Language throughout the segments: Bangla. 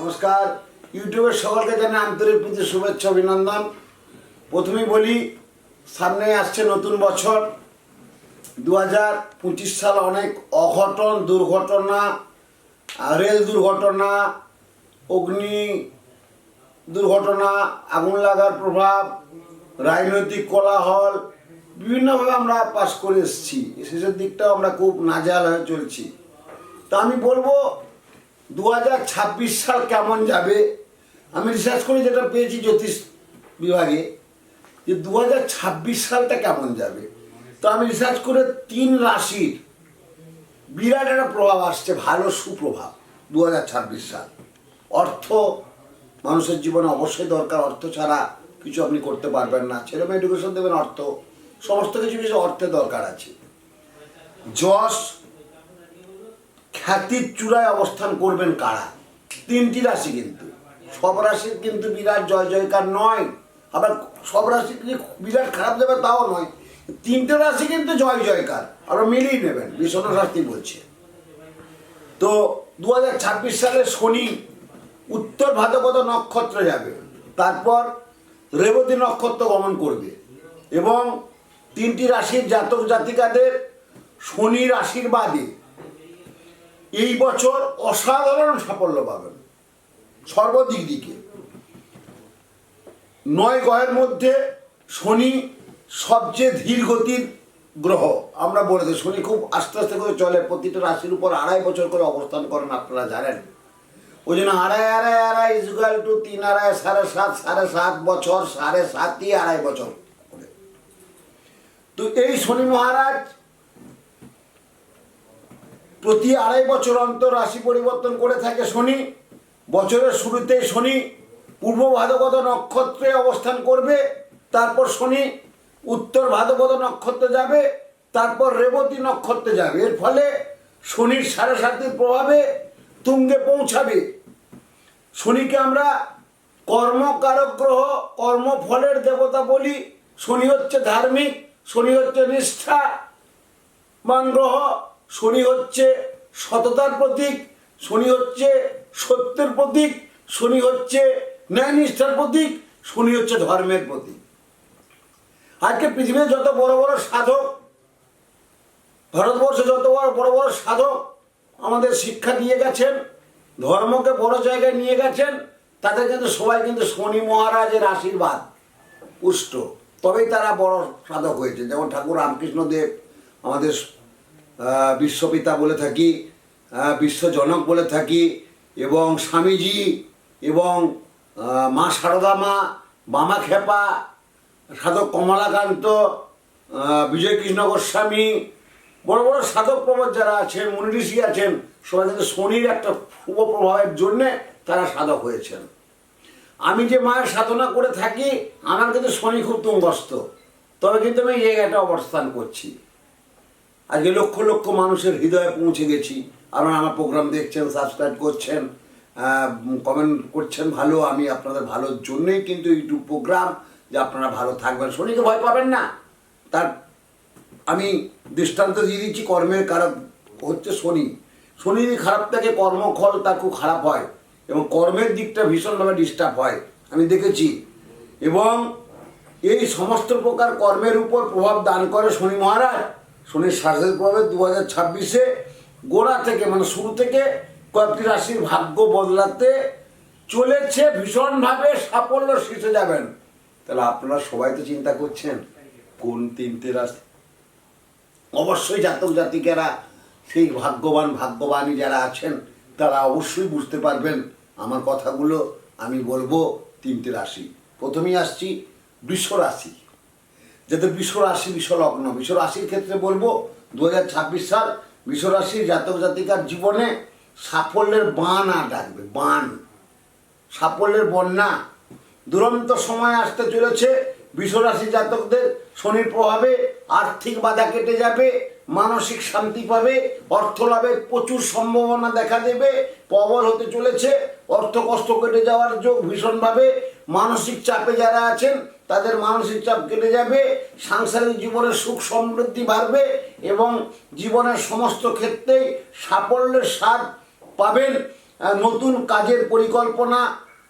নমস্কার। ইউটিউবের সকলকে জানাই আন্তরিক প্রীতি শুভেচ্ছা অভিনন্দন। প্রথমেই বলি, সামনে আসছে নতুন বছর 2025 সাল। অনেক অঘটন, দুর্ঘটনা, রেল দুর্ঘটনা, অগ্নি দুর্ঘটনা, আগুন লাগার প্রভাব, রাজনৈতিক কোলাহল বিভিন্নভাবে আমরা পাস করে এসেছি। শেষের দিকটাও আমরা খুব নাজেহাল হয়ে চলছি। তা আমি বলবো 2026 সাল কেমন যাবে। আমি রিসার্চ করে যেটা পেয়েছি জ্যোতিষ বিভাগে, যে 2026 সালটা কেমন যাবে। তো আমি রিসার্চ করে 3 রাশির বিরাট একটা প্রভাব আসছে, ভালো সুপ্রভাব 2026 সাল। অর্থ মানুষের জীবনে অবশ্যই দরকার, অর্থ ছাড়া কিছু আপনি করতে পারবেন না। ছেলে মেয়ে এডুকেশন দেবেন, অর্থ, সমস্ত কিছু অর্থের দরকার আছে। যশ খ্যাতির চূড়ায় অবস্থান করবেন কারা? 3টি রাশি, কিন্তু সব রাশির কিন্তু বিরাট জয় জয়কার নয়, আবার সব রাশি যে বিরাট খারাপ যাবে তাও নয়। 3টে রাশি কিন্তু জয় জয়কার, আবার মিলিয়ে নেবেন, বিষ্ণু শাস্ত্রী বলছে। তো 2026 সালে শনি উত্তর ভাদ্রপদ নক্ষত্রে যাবে, তারপর রেবতী নক্ষত্র গমন করবে, এবং 3টি রাশির জাতক জাতিকাদের শনির আশীর্বাদে এই বছর অসাধারণ সাফল্য পাবেন সর্বদিক দিকে। 9 গ্রহের মধ্যে শনি সবচেয়ে ধীর গতির গ্রহ। আমরা বলেছি শনি খুব আস্তে আস্তে করে চলে, প্রতিটা রাশির উপর 2.5 বছর করে অবস্থান করেন, আপনারা জানেন। ওই জন্য 2.5 ইজুয়াল টু 3 2.5 7.5 7.5 বছর, 7.5 2.5 বছর করে। তো এই শনি মহারাজ প্রতি 2.5 বছর অন্তর রাশি পরিবর্তন করে থাকে শনি। বছরের শুরুতেই শনি পূর্ব ভাদ্রপদ নক্ষত্রে অবস্থান করবে, তারপর শনি উত্তর ভাদ্রপদ নক্ষত্রে যাবে, তারপর রেবতী নক্ষত্রে যাবে। এর ফলে শনির 7.5 প্রভাবে তুঙ্গে পৌঁছাবে। শনিকে আমরা কর্মকারক গ্রহ, কর্মফলের দেবতা বলি। শনি হচ্ছে ধার্মিক, শনি হচ্ছে নিষ্ঠাবান গ্রহ, শনি হচ্ছে সততার প্রতীক, শনি হচ্ছে সত্যের প্রতীক, শনি হচ্ছে ন্যায় নিষ্ঠার প্রতীক, শনি হচ্ছে ধর্মের প্রতীক। আজকে পৃথিবীতে যত বড় বড় সাধক, ভারতবর্ষে যত বড় বড় সাধক আমাদের শিক্ষা দিয়ে গেছেন, ধর্মকে বড় জায়গায় নিয়ে গেছেন, তাদের কিন্তু সবাই কিন্তু শনি মহারাজের আশীর্বাদ পুষ্ট, তবেই তারা বড় সাধক হয়েছে। যেমন ঠাকুর রামকৃষ্ণদেব আমাদের বিশ্বপিতা বলে থাকি, বিশ্বজনক বলে থাকি, এবং স্বামীজি, এবং মা সারদা মা, বামা খেপা, সাধক কমলাকান্ত, বিজয়কৃষ্ণ গোস্বামী, বড় বড় সাধক প্রবর যারা আছেন, মুনি ঋষি আছেন, সবাই কিন্তু শনির একটা শুভ প্রভাবের জন্যে তারা সাধক হয়েছেন। আমি যে মায়ের সাধনা করে থাকি, আমার কিন্তু শনি খুব তুঙ্গস্থ, তবে কিন্তু আমি এই জায়গাটা অবস্থান করছি। আজকে লক্ষ লক্ষ মানুষের হৃদয়ে পৌঁছে গেছি। আপনারা আমার প্রোগ্রাম দেখছেন, সাবস্ক্রাইব করছেন, কমেন্ট করছেন, ভালো। আমি আপনাদের ভালোর জন্যই কিন্তু ইউটিউব প্রোগ্রাম, যে আপনারা ভালো থাকবেন, শনিকে ভয় পাবেন না। তার আমি দৃষ্টান্ত দিয়ে দিচ্ছি, কর্মের কারক হচ্ছে শনি। শনি যদি খারাপ থাকে, কর্মফল তার খুব খারাপ হয়, এবং কর্মের দিকটা ভীষণভাবে ডিস্টার্ব হয়, আমি দেখেছি। এবং এই সমস্ত প্রকার কর্মের উপর প্রভাব দান করে শনি মহারাজ। শনির শাসনের প্রভাবে 2026-এ গোড়া থেকে, মানে শুরু থেকে কয়েকটি রাশির ভাগ্য বদলাতে চলেছে, ভীষণভাবে সাফল্য শীর্ষে যাবেন। তাহলে আপনারা সবাই তো চিন্তা করছেন কোন 3টে রাশি। অবশ্যই জাতক জাতিকেরা, সেই ভাগ্যবানী যারা আছেন, তারা অবশ্যই বুঝতে পারবেন আমার কথাগুলো। আমি বলবো 3টে রাশি। প্রথমেই আসছি বৃষ রাশি, যাদের বৃষ রাশি, বৃষ লগ্ন। বৃষ রাশির ক্ষেত্রে বলবো 2026 সাল বৃষ রাশির জাতক জাতিকার জীবনে সাফল্যের বান আর ডাকবে, বান, সাফল্যের বন্যা। দুরন্ত সময় আসতে চলেছে বৃষ রাশি জাতকদের। শনির প্রভাবে আর্থিক বাধা কেটে যাবে, মানসিক শান্তি পাবে, অর্থ লাভের প্রচুর সম্ভাবনা দেখা দেবে। প্রবল হতে চলেছে, অর্থ কষ্ট কেটে যাওয়ার যোগ ভীষণভাবে। মানসিক চাপে যারা আছেন, তাদের মানসিক চাপ কেটে যাবে, সাংসারিক জীবনের সুখ সমৃদ্ধি বাড়বে, এবং জীবনের সমস্ত ক্ষেত্রেই সাফল্যের স্বাদ পাবেন। নতুন কাজের পরিকল্পনা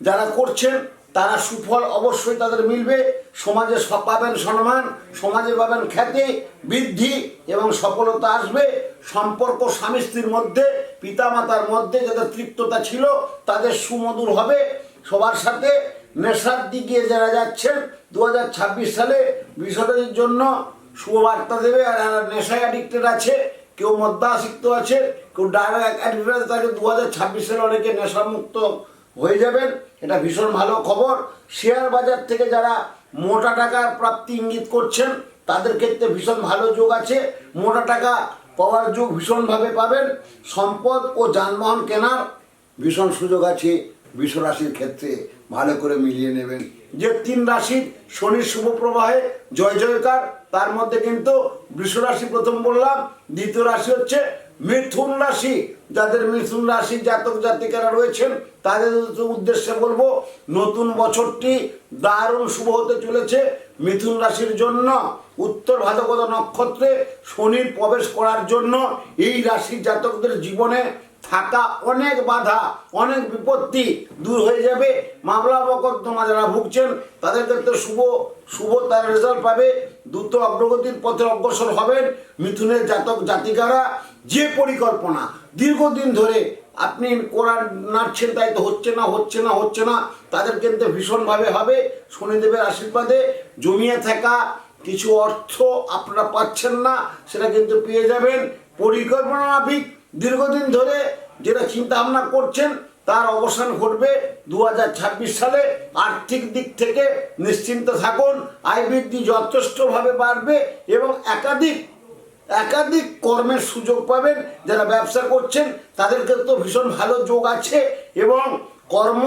যারা করছেন তারা সুফল অবশ্যই তাদের মিলবে। সমাজে পাবেন সম্মান, সমাজে পাবেন খ্যাতি, বৃদ্ধি এবং সফলতা আসবে। সম্পর্ক স্বামী স্ত্রীর মধ্যে, পিতামাতার মধ্যে যাদের তৃপ্ততা ছিল তাদের সুমধুর হবে সবার সাথে। নেশার দিকে যারা যাচ্ছেন 2026 সালে বিষয়টির জন্য শুভবার্তা দেবে। আর নেশায় অ্যাডিক্টেড আছে, কেউ মদ্যাসক্ত আছে, কেউ ডায়াবেটিক অ্যাডিক্টেড থাকে, 2026 সালে অনেকে নেশামুক্ত হয়ে যাবেন। এটা ভীষণ ভালো খবর। শেয়ার বাজার থেকে যারা মোটা টাকার প্রাপ্তি ইঙ্গিত করছেন তাদের ক্ষেত্রে ভীষণ ভালো যোগ আছে। মোটা টাকা পাওয়ার যোগ ভীষণভাবে পাবেন। সম্পদ ও যানবাহন কেনার ভীষণ সুযোগ আছে বৃষ রাশির ক্ষেত্রে, ভালো করে মিলিয়ে নেবেন। যে 3 রাশির শনির শুভ প্রবাহে জয় জয়কার, তার মধ্যে কিন্তু বৃষ রাশি প্রথম বললাম, দ্বিতীয় রাশি হচ্ছে মিথুন রাশি। যাদের মিথুন রাশির জাতক জাতিকারা রয়েছেন তাদের উদ্দেশ্যে বলবো, নতুন বছরটি দারুণ শুভ হতে চলেছে মিথুন রাশির জন্য। উত্তর ভাদ্রপদ নক্ষত্রে শনির প্রবেশ করার জন্য এই রাশির জাতকদের জীবনে থাকা অনেক বাধা, অনেক বিপত্তি দূর হয়ে যাবে। মামলা মকদ্দমা যারা ভুগছেন তাদের ক্ষেত্রে শুভ তার রেজাল্ট পাবে। দ্রুত অগ্রগতির পথে অগ্রসর হবেন মিথুনের জাতক জাতিকারা। যে পরিকল্পনা দীর্ঘদিন ধরে আপনি নাড়ছেন তাই তো হচ্ছে না, তাদের কিন্তু ভীষণভাবে হবে শনিদেবের আশীর্বাদে। জমিয়ে থাকা কিছু অর্থ আপনারা পাচ্ছেন না, সেটা কিন্তু পেয়ে যাবেন। পরিকল্পনা মাফিক দীর্ঘদিন ধরে যেটা চিন্তা ভাবনা করছেন তার অবসান ঘটবে 2026 সালে। আর্থিক দিক থেকে নিশ্চিন্ত থাকুন, আয় বৃদ্ধি যথেষ্টভাবে বাড়বে এবং একাধিক কর্মের সুযোগ পাবেন। যারা ব্যবসা করছেন তাদের ক্ষেত্রে ভীষণ ভালো যোগ আছে এবং কর্ম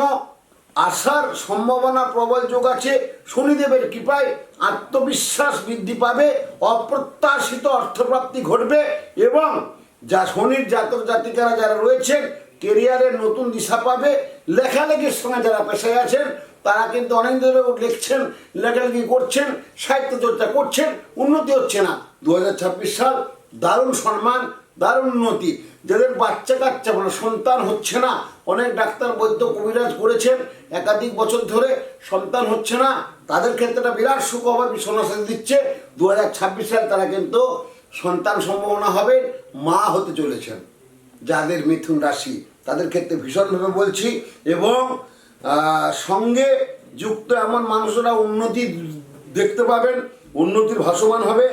আসার সম্ভাবনা প্রবল যোগ আছে। শনিদেবের কৃপায় আত্মবিশ্বাস বৃদ্ধি পাবে, অপ্রত্যাশিত অর্থপ্রাপ্তি ঘটবে এবং যা শনির জাতক জাতিকারা যারা রয়েছেন কেরিয়ারের নতুন দিশা পাবে। লেখালেখির সঙ্গে যারা পেশায় আছেন তারা কিন্তু অনেক ধরে লিখছেন, লেখালেখি করছেন, সাহিত্য চর্চা করছেন, উন্নতি হচ্ছে না। 2026 সাল দারুণ সম্মান, দারুণ উন্নতি। যাদের বাচ্চা কাচ্চা মানে সন্তান হচ্ছে না, অনেক ডাক্তার বৈদ্য কবিরাজ করেছেন একাধিক বছর ধরে, সন্তান হচ্ছে না, তাদের ক্ষেত্রে একটা বিরাট সুখবর বিশ্বনাথ দিচ্ছে। 2026 সাল তারা কিন্তু সন্তান সম্ভাবনা হবে, মা হতে চলেছেন। যাদের মিথুন রাশি তাদের ক্ষেত্রে ভীষণভাবে বলছি। এবং সঙ্গে যুক্ত এমন মানুষরা উন্নতি দেখতে পাবেন, উন্নতির ভাসমান হবে।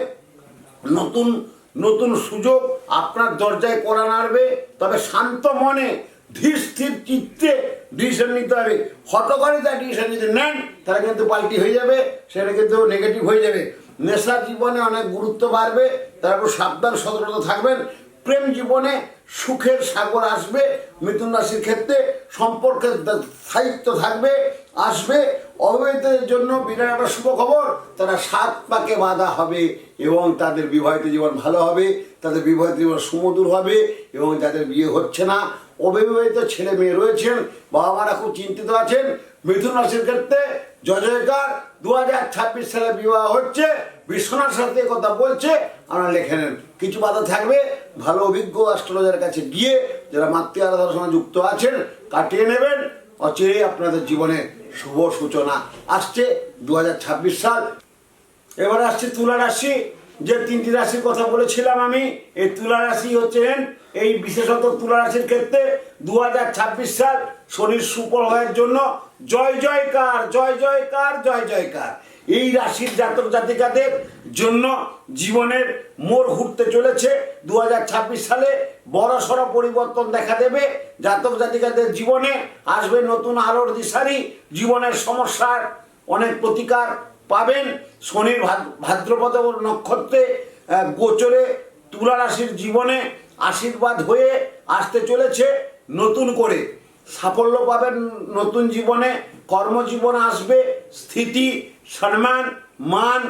নতুন সুযোগ আপনার দরজায় করা নাড়বে। তবে শান্ত মনে ধীর স্থির চিত্তে ডিসিশন নিতে হবে। হটকারিতা ডিসিশন যদি নেন তারা কিন্তু পাল্টি হয়ে যাবে, সেটা কিন্তু নেগেটিভ হয়ে যাবে। নেশা জীবনে অনেক গুরুত্ব বাড়বে, তারপর সাবধান সতর্কতা থাকবেন। প্রেম জীবনে সুখের সাগর আসবে মিথুন রাশির ক্ষেত্রে। সম্পর্কের স্থায়িত্ব থাকবে, আসবে। অবিবাহিতদের জন্য বিরাট একটা শুভ খবর, তারা 7 পাকে বাঁধা হবে এবং তাদের বিবাহিত জীবন ভালো হবে, তাদের বিবাহিত জীবন সুমধুর হবে। এবং যাদের বিয়ে হচ্ছে না, অবিবাহিত ছেলে মেয়ে রয়েছেন, বাবা মারা খুব চিন্তিত আছেন, মিথুন রাশির ক্ষেত্রে জয় জয়কার। 2026 সালে বিবাহ হচ্ছে, বিশ্বনাথ সাথে কথা বলছে, আমরা লিখে নেন। কিছু বাধা থাকবে, ভালো অভিজ্ঞ অ্যাস্ট্রোলজারের কাছে গিয়ে যারা মাতৃ আরাধনার সঙ্গে যুক্ত আছেন কাটিয়ে নেবেন। অচিরেই আপনাদের জীবনে শুভ সূচনা আসছে 2026 সাল। এবার আসছে তুলা রাশি। যে 3টি রাশির কথা বলেছিলাম আমি, এই তুলা রাশি হচ্ছেন এই বিশেষত তুলা রাশির ক্ষেত্রে 2026 সাল শনির সুপ্রভাবের জন্য জয় জয়কার, জয় জয়কার, জয় জয়কার। এই রাশির জাতক জাতিকাদের জন্য জীবনের মোড় ঘুরতে চলেছে 2026 সালে। বড়সড় পরিবর্তন দেখা দেবে জাতক জাতিকাদের জীবনে। আসবে নতুন আলোর দিশারি, জীবনের সমস্যার অনেক প্রতিকার পাবেন। শনির ভাদ্রপদ নক্ষত্রে গোচরে তুলা রাশির জীবনে আশীর্বাদ হয়ে আসতে চলেছে। নতুন করে সাফল্য পাবেন নতুন জীবনে, কর্মজীবনে আসবে স্থিতি, সম্মান, মান,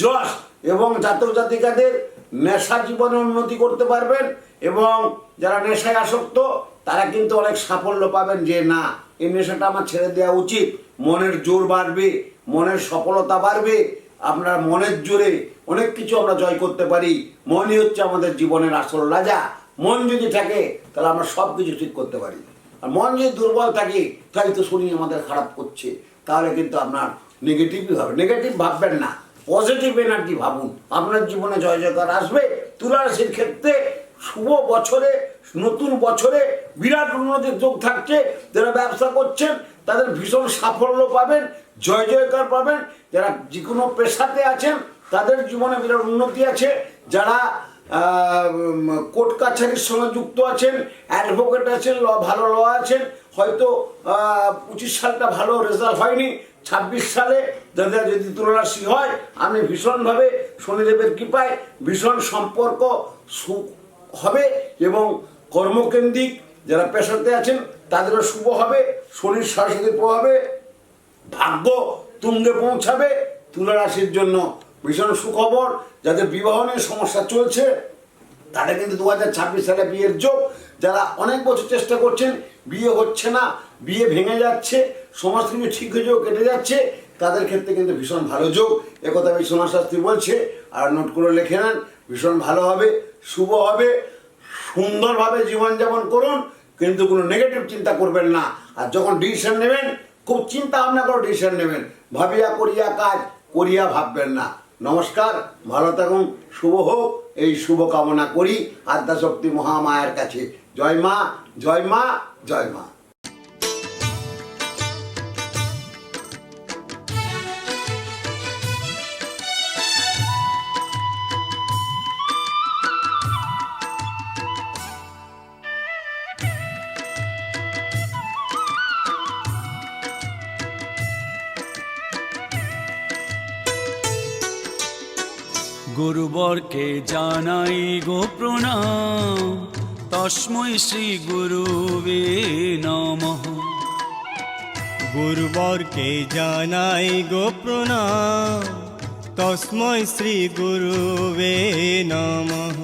যশ। এবং জাতক জাতিকাদের নেশা জীবনে উন্নতি করতে পারবেন এবং যারা নেশায় আসক্ত তারা কিন্তু অনেক সাফল্য পাবেন যে না, এই নেশাটা আমার ছেড়ে দেওয়া উচিত। মনের জোর বাড়বে, মনের সফলতা বাড়বে। আপনার মনের জোরে অনেক কিছু আমরা জয় করতে পারি। মনই হচ্ছে আমাদের জীবনের আসল রাজা। মন যদি থাকে তাহলে আমরা সব কিছু ঠিক করতে পারি। আর মন যদি দুর্বল থাকে, তাই তো শনি আমাদের খারাপ করছে, তাহলে কিন্তু আপনার নেগেটিভই হবে। নেগেটিভ ভাববেন না, পজিটিভ এনার্জি ভাবুন, আপনার জীবনে জয় জয়কার আসবে। তুলা রাশির ক্ষেত্রে শুভ বছরে, নতুন বছরে বিরাট উন্নতির যোগ থাকছে। যারা ব্যবসা করছেন তাদের ভীষণ সাফল্য পাবেন, জয় জয়কার পাবেন। যারা যে কোনো পেশাতে আছেন তাদের জীবনে বিরাট উন্নতি আছে। যারা কোর্ট কাছারির সঙ্গে যুক্ত আছেন, অ্যাডভোকেট আছেন, ভালো ল আছেন, হয়তো 25 সালটা ভালো রেজাল্ট হয়নি, 26 সালে যাদের যদি তুলা রাশি হয়, আপনি ভীষণভাবে শনিদেবের কৃপায় ভীষণ সম্পর্ক সুখ হবে এবং কর্মকেন্দ্রিক যারা পেশাতে আছেন তাদেরও শুভ হবে। শনির সরস্বতীর প্রভাবে ভাগ্য তুঙ্গে পৌঁছাবে। তুলা রাশির জন্য ভীষণ সুখবর। যাদের বিবাহ নিয়ে সমস্যা চলছে তাদের কিন্তু 2026 সালে বিয়ের যোগ। যারা অনেক বছর চেষ্টা করছেন, বিয়ে হচ্ছে না, বিয়ে ভেঙে যাচ্ছে, সমস্ত কিছু ঠিক হয়ে যাও, কেটে যাচ্ছে, তাদের ক্ষেত্রে কিন্তু ভীষণ ভালো যোগ। একথা বিশ্বনাথ শাস্ত্রী বলছে, আর নোট করে লিখে নেন। ভীষণ ভালো হবে, শুভ হবে, সুন্দরভাবে জীবনযাপন করুন, কিন্তু কোনো নেগেটিভ চিন্তা করবেন না। আর যখন ডিসিশন নেবেন, খুব চিন্তা ভাবনা করে ডিসিশন নেবেন, ভাবিয়া করিয়া কাজ করিয়া ভাববেন না। নমস্কার, ভালো থাকুন, শুভ হোক এই শুভ কামনা করি আদ্যাশক্তি মহামায়ার কাছে। জয় মা, জয় মা, জয় মা। গুরুবরকে জানাই গো প্রণাম, তস্मै শ্রী গুরুবে নমঃ। গুরুবরকে জানাই গো প্রণাম, তস্मै শ্রী গুরুবে নমঃ।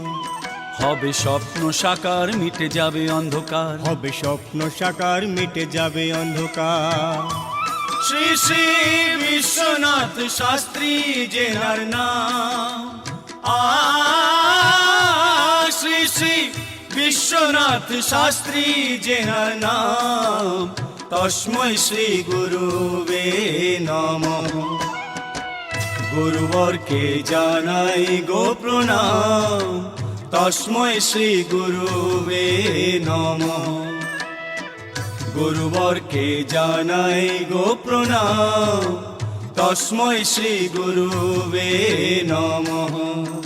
হবে স্বপ্ন সাকার, মিটে যাবে অন্ধকার, হবে স্বপ্ন সাকার, মিটে যাবে অন্ধকার। শ্রী শ্রী বিশ্বনাথ শাস্ত্রী জেনার নাম, শ্রী শ্রী বিশ্বনাথ শাস্ত্রী জেনার নাম, তস্मै শ্রী গুরুবে নমঃ। গুরুবরকে জানাই গো প্রণাম, তস্मै শ্রী গুরুবে নমঃ। গুরুবরকে জানাই গো প্রণাম, তস্मै শ্রী গুরুবে নমঃ।